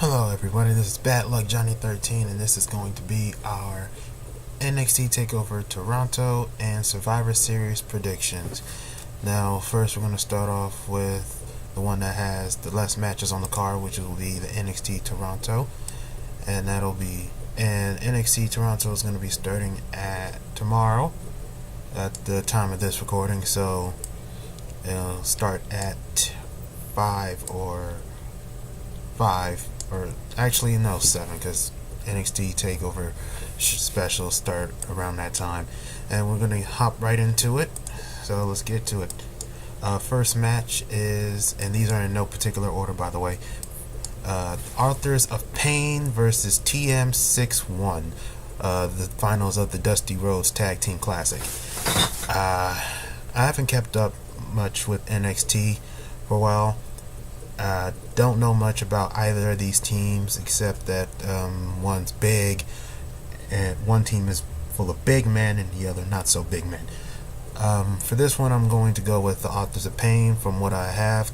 Hello everybody, this is Bad Luck Johnny 13 and this is going to be our NXT Takeover Toronto and Survivor Series predictions. Now first we're going to start off with the one that has the less matches on the card, which will be the NXT Toronto, and NXT Toronto is going to be starting at tomorrow at the time of this recording, so it'll start at 5 or actually no, 7, because NXT Takeover specials start around that time, and we're gonna hop right into it. So let's get to it. First match is, and these are in no particular order by the way, Authors of Pain versus TM61, the finals of the Dusty Rhodes Tag Team Classic. I haven't kept up much with NXT for a while. Don't know much about either of these teams except that one's big and one team is full of big men and the other not so big men. For this one I'm going to go with the Authors of Pain from what I have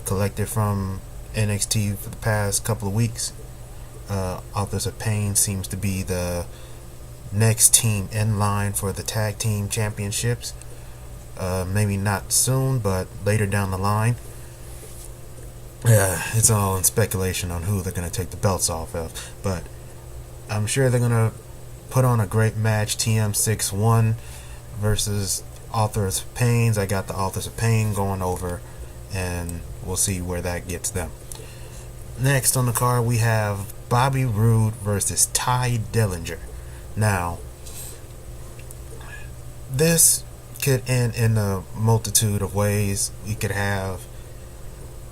collected from NXT for the past couple of weeks. Authors of Pain seems to be the next team in line for the tag team championships. Maybe not soon, but later down the line. Yeah, it's all in speculation on who they're going to take the belts off of, but I'm sure they're going to put on a great match. TM61 versus Authors of Pain. I got the Authors of Pain going over, and we'll see where that gets them. Next on the card we have Bobby Roode versus Ty Dillinger. Now, this could end in a multitude of ways. We could have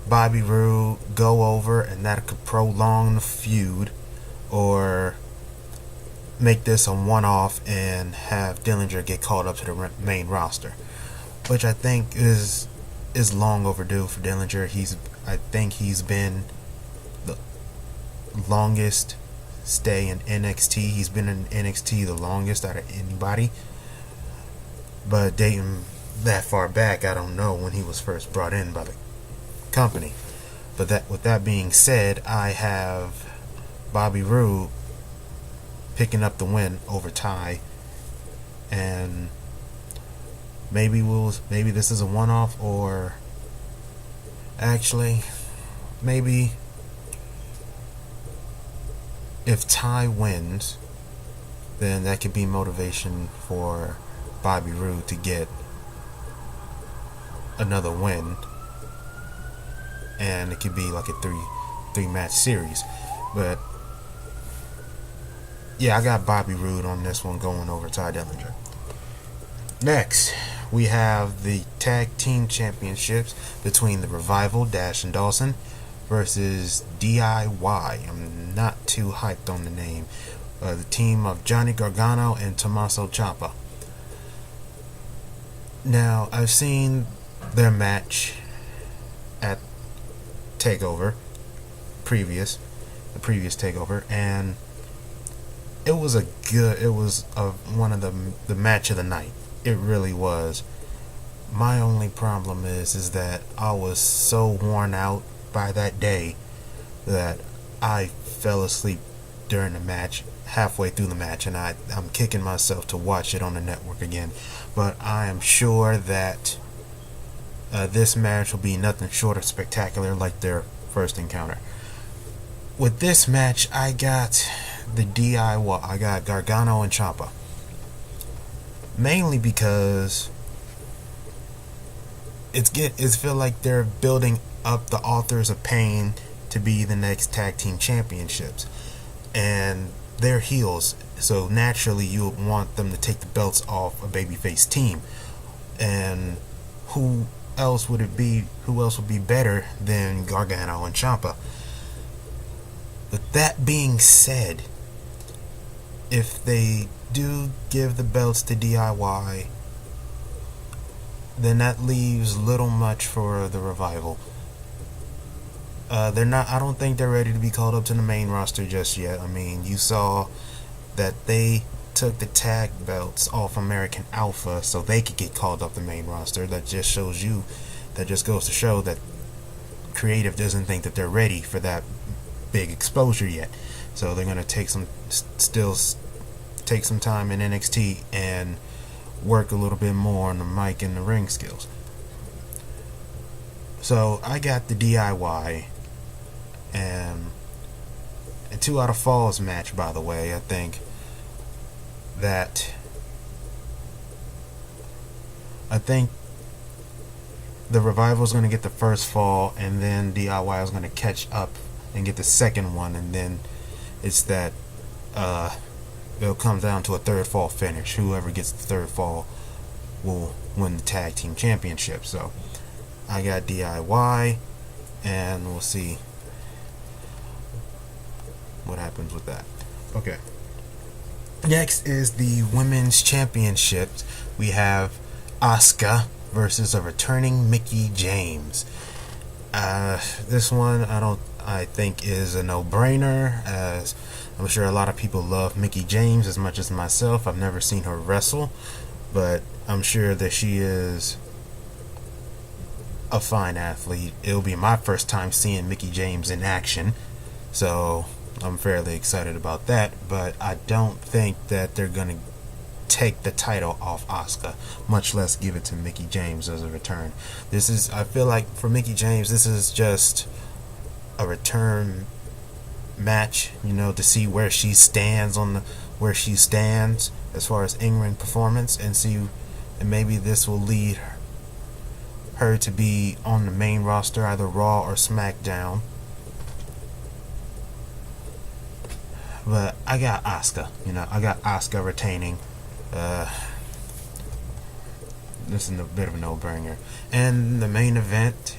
Bobby Roode go over and that could prolong the feud, or make this a one-off and have Dillinger get called up to the main roster, which I think is long overdue for Dillinger. I think he's been the longest stay in NXT. He's been in NXT the longest out of anybody, but dating that far back, I don't know when he was first brought in by the company. But with that being said, I have Bobby Roode picking up the win over Ty, and maybe this is a one-off, or actually maybe if Ty wins, then that could be motivation for Bobby Roode to get another win, and it could be like a three match series. But yeah, I got Bobby Roode on this one going over Ty Dillinger. Next, we have the Tag Team Championships between the Revival, Dash and Dawson, versus DIY. I'm not too hyped on the name. The team of Johnny Gargano and Tommaso Ciampa. Now, I've seen their match at Takeover, the previous Takeover, and it was one of the match of the night. It really was. My only problem is that I was so worn out by that day that I fell asleep during the match, halfway through the match, and I'm kicking myself to watch it on the network again. But I am sure that this match will be nothing short of spectacular, like their first encounter. With this match, I got the DIY. I got Gargano and Ciampa, mainly because it's feel like they're building up the Authors of Pain to be the next tag team championships, and they're heels, so naturally you would want them to take the belts off a babyface team. And who else would be better than Gargano and Ciampa? With that being said, if they do give the belts to DIY, then that leaves little much for the Revival. I don't think they're ready to be called up to the main roster just yet. I mean, you saw that they took the tag belts off American Alpha so they could get called up the main roster. That just goes to show that creative doesn't think that they're ready for that big exposure yet. So they're gonna take some time in NXT and work a little bit more on the mic and the ring skills. So I got the DIY and a 2 out of falls match, by the way. I think the Revival is going to get the first fall, and then DIY is going to catch up and get the second one, and then it's that it'll come down to a third fall finish. Whoever gets the third fall will win the tag team championship. So I got DIY, and we'll see what happens with that. Okay. Next is the women's championship. We have Asuka versus a returning Mickie James. This one I think is a no-brainer, as I'm sure a lot of people love Mickie James as much as myself. I've never seen her wrestle, but I'm sure that she is a fine athlete. It'll be my first time seeing Mickie James in action, so I'm fairly excited about that. But I don't think that they're going to take the title off Asuka, much less give it to Mickie James as a return. I feel like for Mickie James, this is just a return match, to see where she stands as far as in-ring performance, and maybe this will lead her to be on the main roster, either Raw or SmackDown. But I got Asuka. I got Asuka retaining. This is a bit of a no-brainer. And the main event,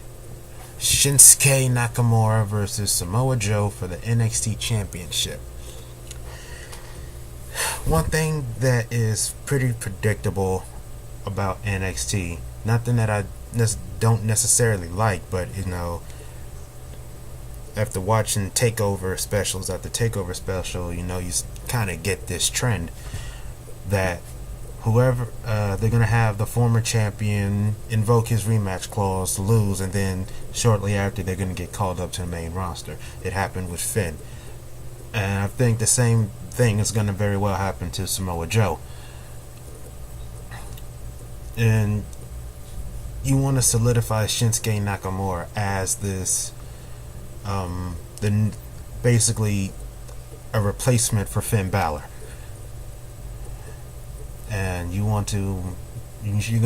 Shinsuke Nakamura versus Samoa Joe for the NXT Championship. One thing that is pretty predictable about NXT, nothing that I don't necessarily like, but after watching Takeover specials after Takeover special, you kind of get this trend that whoever they're gonna have the former champion invoke his rematch clause, lose, and then shortly after they're gonna get called up to the main roster. It happened with Finn, and I think the same thing is gonna very well happen to Samoa Joe. And you want to solidify Shinsuke Nakamura as this basically a replacement for Finn Balor. And you're going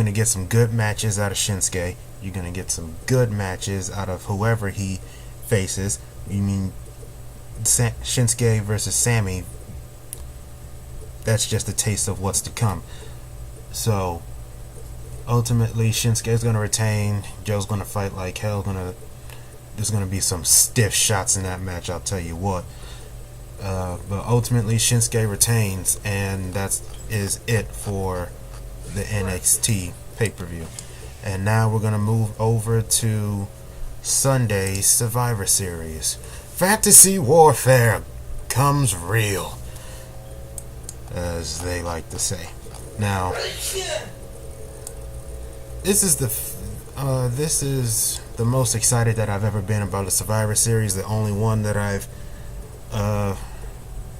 to get some good matches out of Shinsuke. You're going to get some good matches out of whoever he faces. Shinsuke versus Sammy, that's just a taste of what's to come. So ultimately, Shinsuke is going to retain. Joe's going to fight like hell. There's going to be some stiff shots in that match, I'll tell you what. But ultimately, Shinsuke retains, and that is it for the NXT pay-per-view. And now we're going to move over to Sunday's Survivor Series. Fantasy Warfare comes real, as they like to say. Now, this is the most excited that I've ever been about the Survivor Series. The only one that I've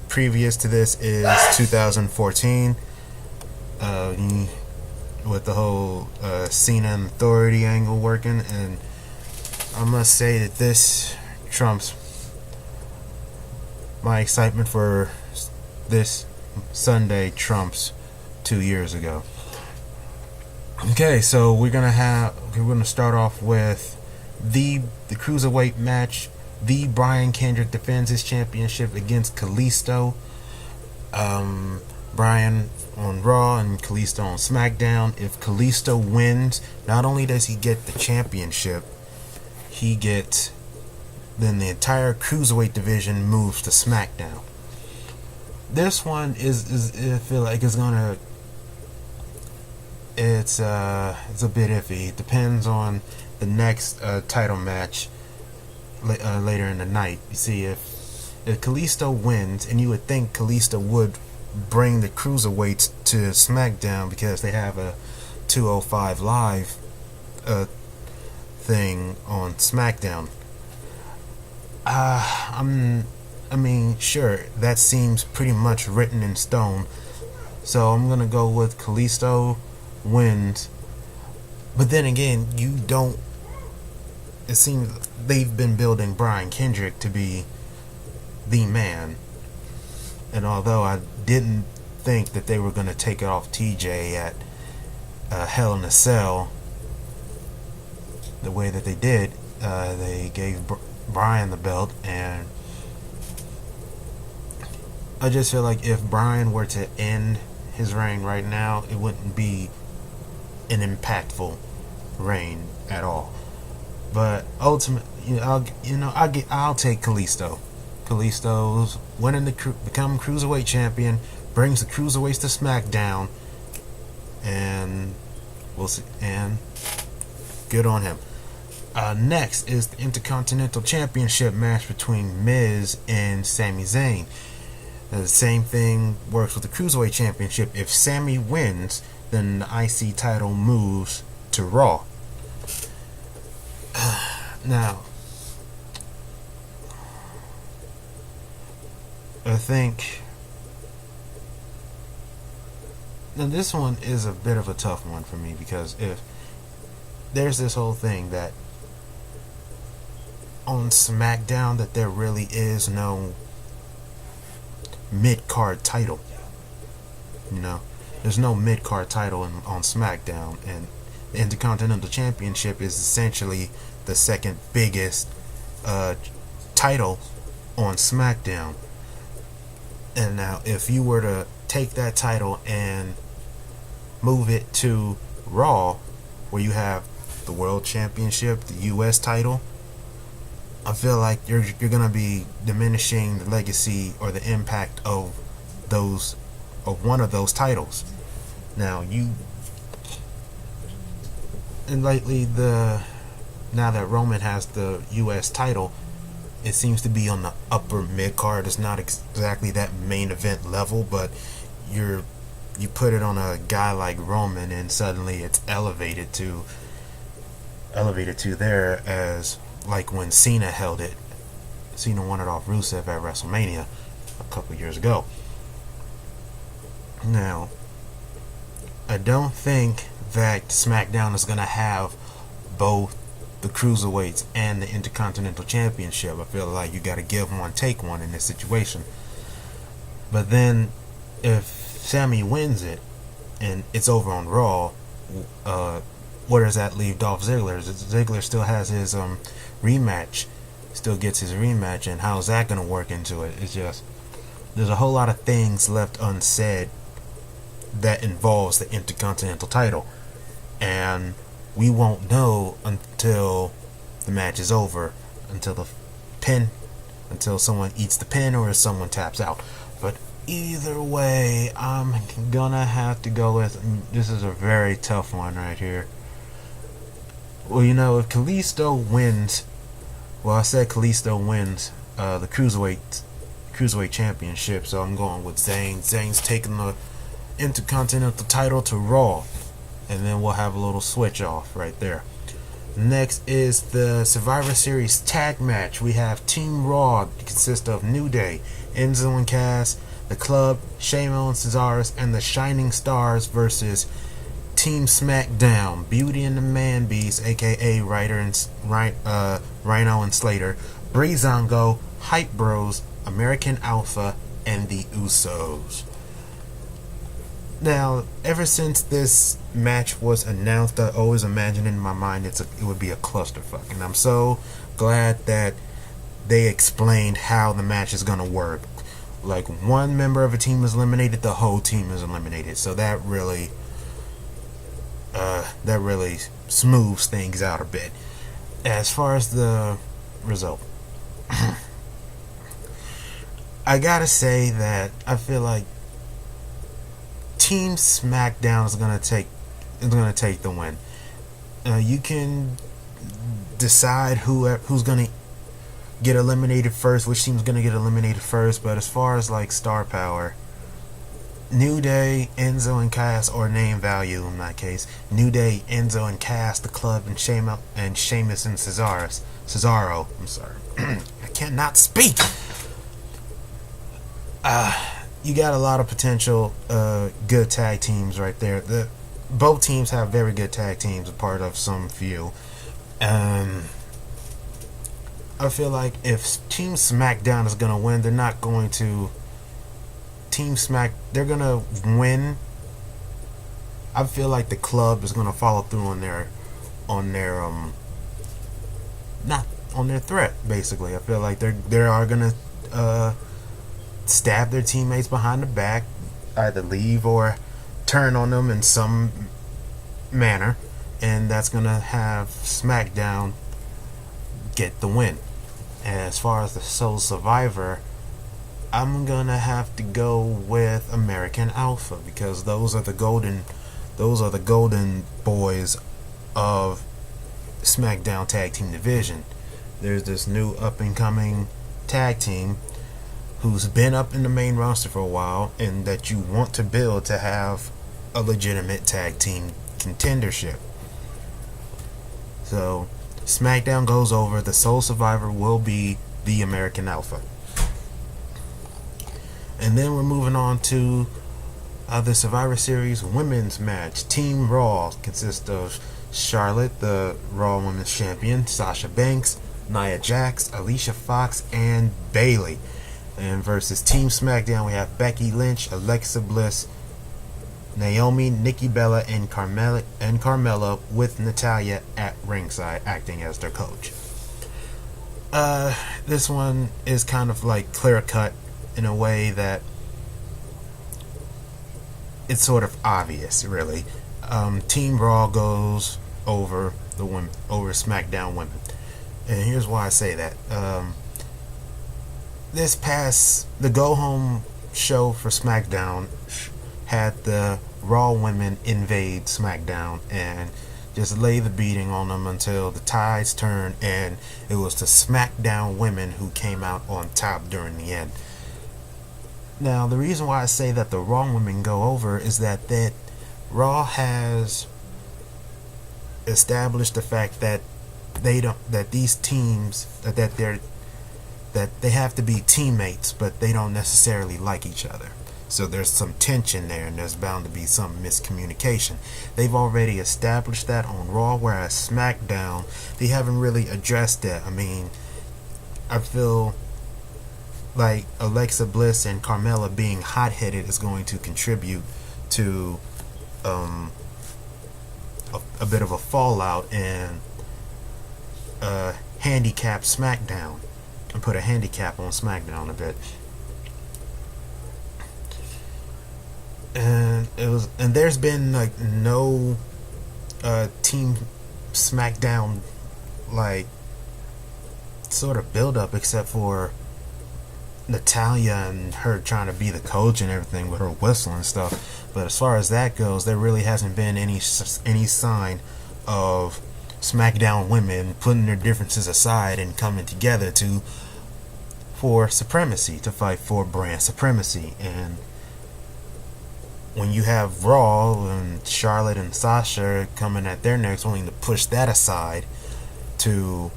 previous to this is 2014, with the whole Cena and Authority angle working, and I must say that this trumps my excitement for this Sunday trumps 2 years ago. Okay, so we're gonna start off with the cruiserweight match. The Brian Kendrick defends his championship against Kalisto. Brian on Raw and Kalisto on SmackDown. If Kalisto wins, not only does he get the championship, then the entire cruiserweight division moves to SmackDown. This one is I feel like it's a bit iffy. It depends on the next title match later in the night. You see, if Kalisto wins, and you would think Kalisto would bring the cruiserweights to SmackDown because they have a 205 Live thing on SmackDown. I mean, sure, that seems pretty much written in stone. So I'm gonna go with Kalisto wins. But then again, you don't. It seems they've been building Brian Kendrick to be the man. And although I didn't think that they were gonna take it off TJ at Hell in a Cell, the way that they did, they gave Brian the belt, and I just feel like if Brian were to end his reign right now, it wouldn't be an impactful reign at all. But ultimately, I'll take Kalisto. Kalisto's winning become cruiserweight champion, brings the cruiserweights to SmackDown, and we'll see. And good on him. Next is the Intercontinental Championship match between Miz and Sami Zayn. The same thing works with the Cruiserweight Championship. If Sami wins, then the IC title moves to Raw. Now, I think now this one is a bit of a tough one for me, because if there's this whole thing that on SmackDown that there really is no mid-card title. There's no mid-card title on SmackDown, and the Intercontinental Championship is essentially the second biggest title on SmackDown. And now, if you were to take that title and move it to Raw, where you have the World Championship, the U.S. title, I feel like you're gonna be diminishing the legacy or the impact of one of those titles. Now lately, now that Roman has the U.S. title, it seems to be on the upper mid card. It's not exactly that main event level, but you put it on a guy like Roman, and suddenly it's elevated to there, as like when Cena held it. Cena won it off Rusev at WrestleMania a couple years ago. Now, I don't think that SmackDown is going to have both the Cruiserweights and the Intercontinental Championship. I feel like you got to give one, take one in this situation. But then, if Sami wins it and it's over on Raw, where does that leave Dolph Ziggler? Ziggler still has his rematch, still gets his rematch, and how's that going to work into it? It's just, there's a whole lot of things left unsaid that involves the Intercontinental title, and we won't know until the match is over, until someone eats the pin or someone taps out. But either way, I'm gonna have to go with, this is a very tough one right here. Well, if Kalisto wins, I said Kalisto wins the Cruiserweight Championship, so I'm going with Zayn. Zayn's taking the Intercontinental title to Raw, and then we'll have a little switch off right there. Next is the Survivor Series tag match. We have Team Raw. It consists of New Day, Enzo and Cass, The Club, Sheamus and Cesaro, and the Shining Stars versus Team SmackDown, Beauty and the Man Beast, aka Rhino and Slater, Breezango, Hype Bros, American Alpha, and the Usos. Now, ever since this match was announced, I always imagined in my mind it would be a clusterfuck, and I'm so glad that they explained how the match is gonna work. Like, one member of a team is eliminated, the whole team is eliminated. So that really smooths things out a bit. As far as the result, I gotta say that I feel like Team SmackDown is gonna take the win. You can decide who's gonna get eliminated first, which team's gonna get eliminated first, but as far as like star power, New Day, Enzo and Cass, or name value in my case, New Day, Enzo and Cass, The Club, and Sheamus and Cesaro. I'm sorry. I cannot speak. You got a lot of potential good tag teams right there. Both teams have very good tag teams, a part of some few. I feel like if Team SmackDown is gonna win, they're not going to. They're gonna win. I feel like the club is gonna follow through on their not on their threat. Basically, I feel like they are gonna stab their teammates behind the back, either leave or turn on them in some manner, and that's gonna have SmackDown get the win. As far as the sole survivor, I'm gonna have to go with American Alpha, because those are the golden boys of SmackDown Tag Team Division. There's this new up and coming tag team who's been up in the main roster for a while, and that you want to build to have a legitimate tag team contendership. So SmackDown goes over. The sole survivor will be the American Alpha. And then we're moving on to the Survivor Series women's match. Team Raw consists of Charlotte, the Raw Women's Champion, Sasha Banks, Nia Jax, Alicia Fox, and Bayley. And versus Team SmackDown, we have Becky Lynch, Alexa Bliss, Naomi, Nikki Bella, and Carmella, with Natalya at ringside acting as their coach. This one is kind of like clear cut in a way that it's sort of obvious, really. Team Raw goes over SmackDown women, and here's why I say that. The go home show for SmackDown had the Raw women invade SmackDown and just lay the beating on them until the tides turned, and it was the SmackDown women who came out on top during the end. Now, the reason why I say that the Raw women go over is that Raw has established the fact that these teams that they have to be teammates, but they don't necessarily like each other. So there's some tension there, and there's bound to be some miscommunication. They've already established that on Raw, whereas SmackDown, they haven't really addressed that. I mean, I feel like Alexa Bliss and Carmella being hot-headed is going to contribute to a bit of a fallout and handicap SmackDown, and put a handicap on SmackDown a bit. And there's been like no Team SmackDown like sort of build up, except for Natalya and her trying to be the coach and everything with her whistle and stuff. But as far as that goes, there really hasn't been any sign of SmackDown women putting their differences aside and coming together for supremacy, to fight for brand supremacy. And when you have Raw and Charlotte and Sasha coming at their necks, wanting to push that aside to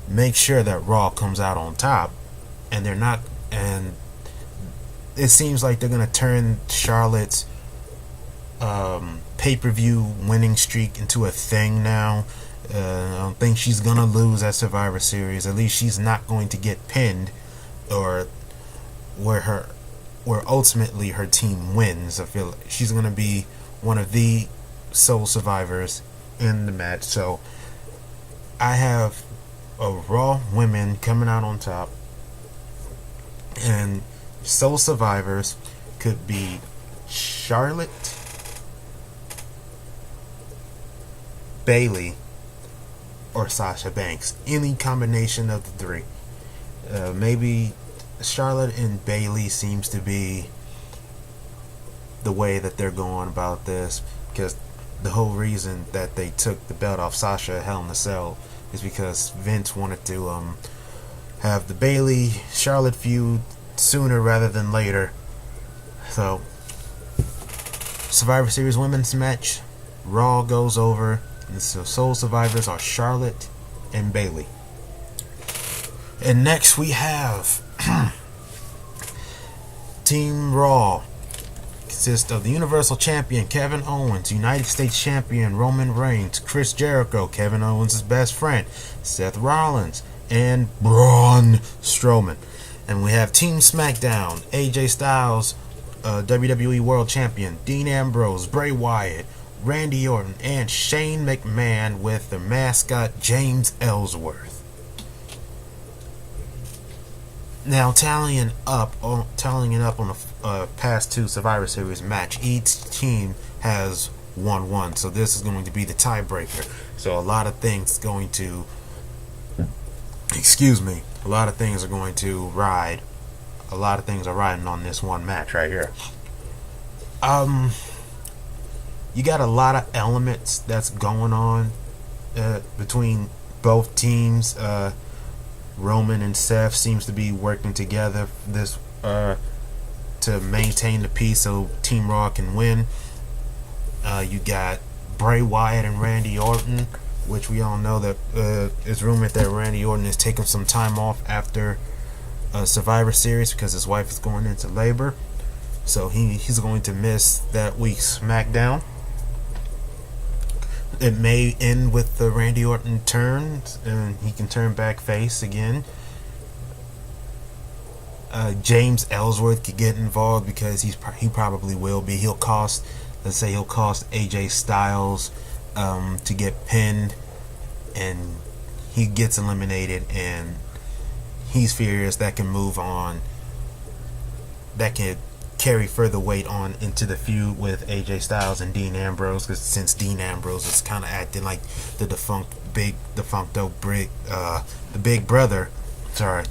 make sure that Raw comes out on top, and they're not, and it seems like they're gonna turn Charlotte's pay-per-view winning streak into a thing now. I don't think she's gonna lose at Survivor Series. At least she's not going to get pinned, or where ultimately her team wins. I feel like she's gonna be one of the sole survivors in the match. So I have a Raw women coming out on top, and sole survivors could be Charlotte, Bayley, or Sasha Banks. Any combination of the three. Maybe Charlotte and Bayley seems to be the way that they're going about this, because the whole reason that they took the belt off Sasha at Hell in a Cell is because Vince wanted to have the Bayley Charlotte feud sooner rather than later. So Survivor Series women's match, Raw goes over, and so sole survivors are Charlotte and Bayley. And next we have Team Raw. Consists of the Universal Champion Kevin Owens, United States Champion Roman Reigns, Chris Jericho, Kevin Owens' best friend, Seth Rollins, and Braun Strowman. And we have Team SmackDown, AJ Styles, WWE World Champion, Dean Ambrose, Bray Wyatt, Randy Orton, and Shane McMahon with the mascot James Ellsworth. Now, tallying up on the past two Survivor Series match, each team has won one, so this is going to be the tiebreaker. So a lot of things are going to ride. A lot of things are riding on this one match right here. You got a lot of elements that's going on between both teams. Roman and Seth seems to be working together to maintain the peace so Team Raw can win. You got Bray Wyatt and Randy Orton, which we all know that it's rumored that Randy Orton is taking some time off after Survivor Series because his wife is going into labor. So he's going to miss that week's SmackDown. It may end with the Randy Orton turn, and he can turn back face again. James Ellsworth could get involved because he probably will be. Let's say he'll cost AJ Styles to get pinned, and he gets eliminated, and he's furious. That can move on. That can carry further weight on into the feud with AJ Styles and Dean Ambrose, because since Dean Ambrose is kind of acting like the big brother. Sorry,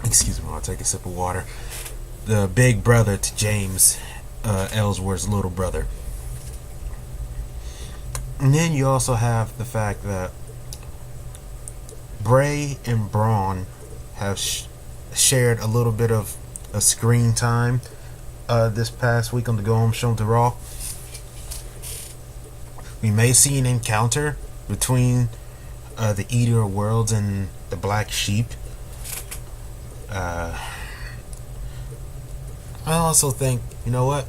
excuse me, I'll take a sip of water. The big brother to James Ellsworth's little brother. And then you also have the fact that Bray and Braun have shared a little bit of a screen time this past week on the Go Home Show to Raw. We may see an encounter between the Eater of Worlds and the Black Sheep. I also think, you know what?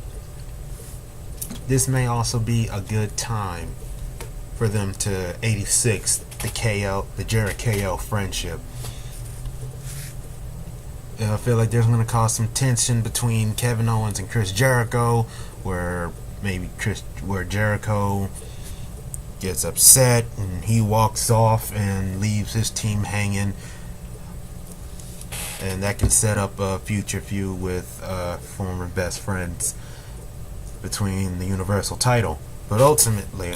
This may also be a good time for them to 86 the Jericho friendship. I feel like there's going to cause some tension between Kevin Owens and Chris Jericho, where Jericho gets upset and he walks off and leaves his team hanging, and that can set up a future feud with former best friends between the Universal title. But ultimately,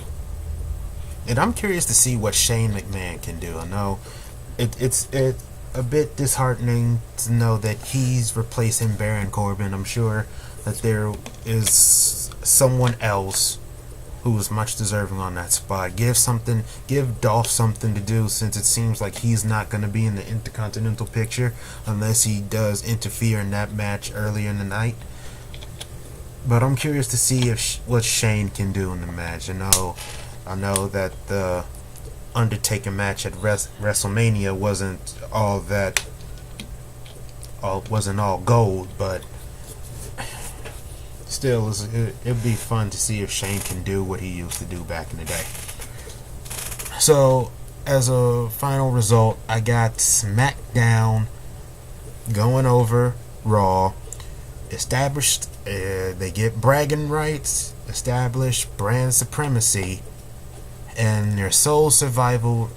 and I'm curious to see what Shane McMahon can do. I know it's a bit disheartening to know that he's replacing Baron Corbin. I'm sure that there is someone else who is much deserving on that spot. Give Dolph something to do, since it seems like he's not going to be in the Intercontinental picture unless he does interfere in that match earlier in the night. But I'm curious to see what Shane can do in the match. I know that the Undertaker match at WrestleMania wasn't all gold, but still, it'd be fun to see if Shane can do what he used to do back in the day. So, as a final result, I got SmackDown going over Raw. Established, they get bragging rights, established brand supremacy, and their sole survivor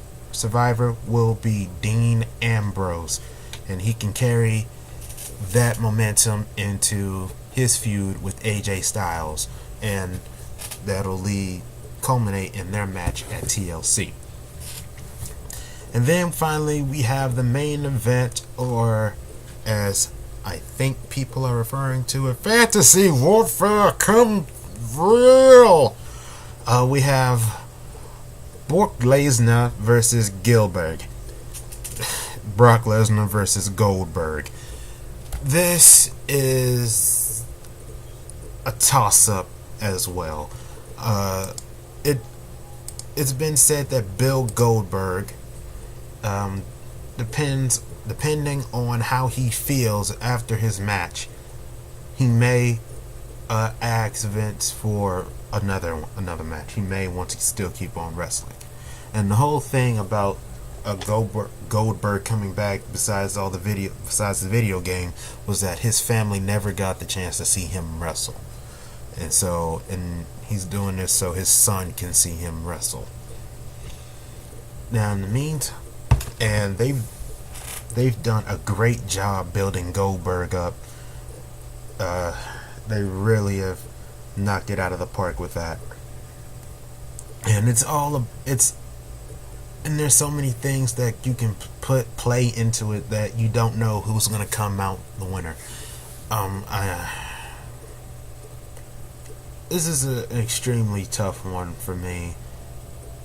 will be Dean Ambrose, and he can carry that momentum into his feud with AJ Styles, and that'll culminate in their match at TLC. And then finally we have the main event, or as I think people are referring to it, Fantasy Warfare come real. We have Brock Lesnar versus Goldberg. Brock Lesnar versus Goldberg. This is a toss-up as well. It's been said that Bill Goldberg, the depending on how he feels after his match, he may ask Vince for another match. He may want to still keep on wrestling. And the whole thing about Goldberg coming back, besides the video game, was that his family never got the chance to see him wrestle, and he's doing this so his son can see him wrestle. Now, in the meantime, and they've done a great job building Goldberg up. They really have knocked it out of the park with that. And and there's so many things that you can play into it that you don't know who's gonna come out the winner. This is an extremely tough one for me,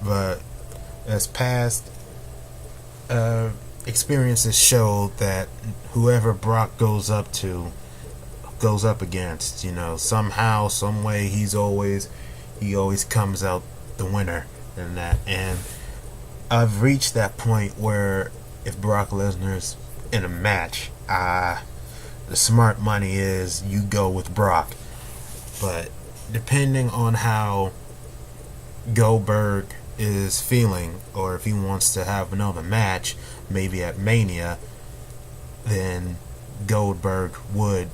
but as past experiences showed, that whoever Brock goes up against, somehow, some way, he always comes out the winner in that. And I've reached that point where if Brock Lesnar's in a match, the smart money is you go with Brock. But depending on how Goldberg is feeling, or if he wants to have another match, maybe at Mania, then Goldberg would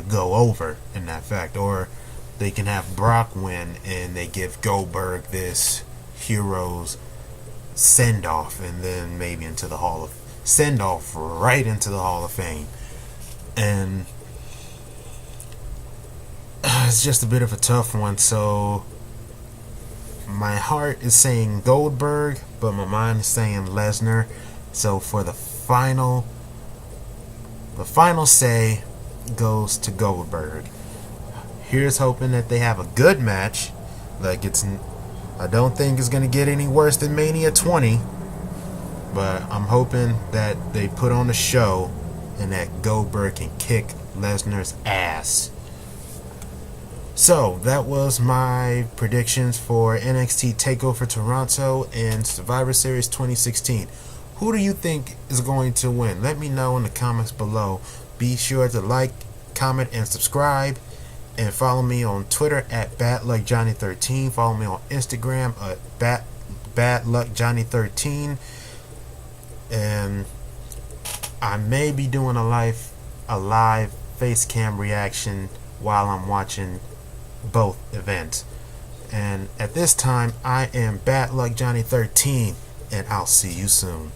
go over in that fact. Or they can have Brock win and they give Goldberg this hero's send off, and then maybe into the right into the Hall of Fame. And it's just a bit of a tough one. So my heart is saying Goldberg, but my mind is saying Lesnar. So for the final say goes to Goldberg. Here's hoping that they have a good match. I don't think it's going to get any worse than Mania 20, but I'm hoping that they put on a show and that Goldberg can kick Lesnar's ass. So that was my predictions for NXT Takeover Toronto and Survivor Series 2016. Who do you think is going to win? Let me know in the comments below. Be sure to like, comment, and subscribe. And follow me on Twitter at badluckjohnny13. Follow me on Instagram at badluckjohnny13. And I may be doing a live face cam reaction while I'm watching both events. And at this time, I am badluckjohnny13, and I'll see you soon.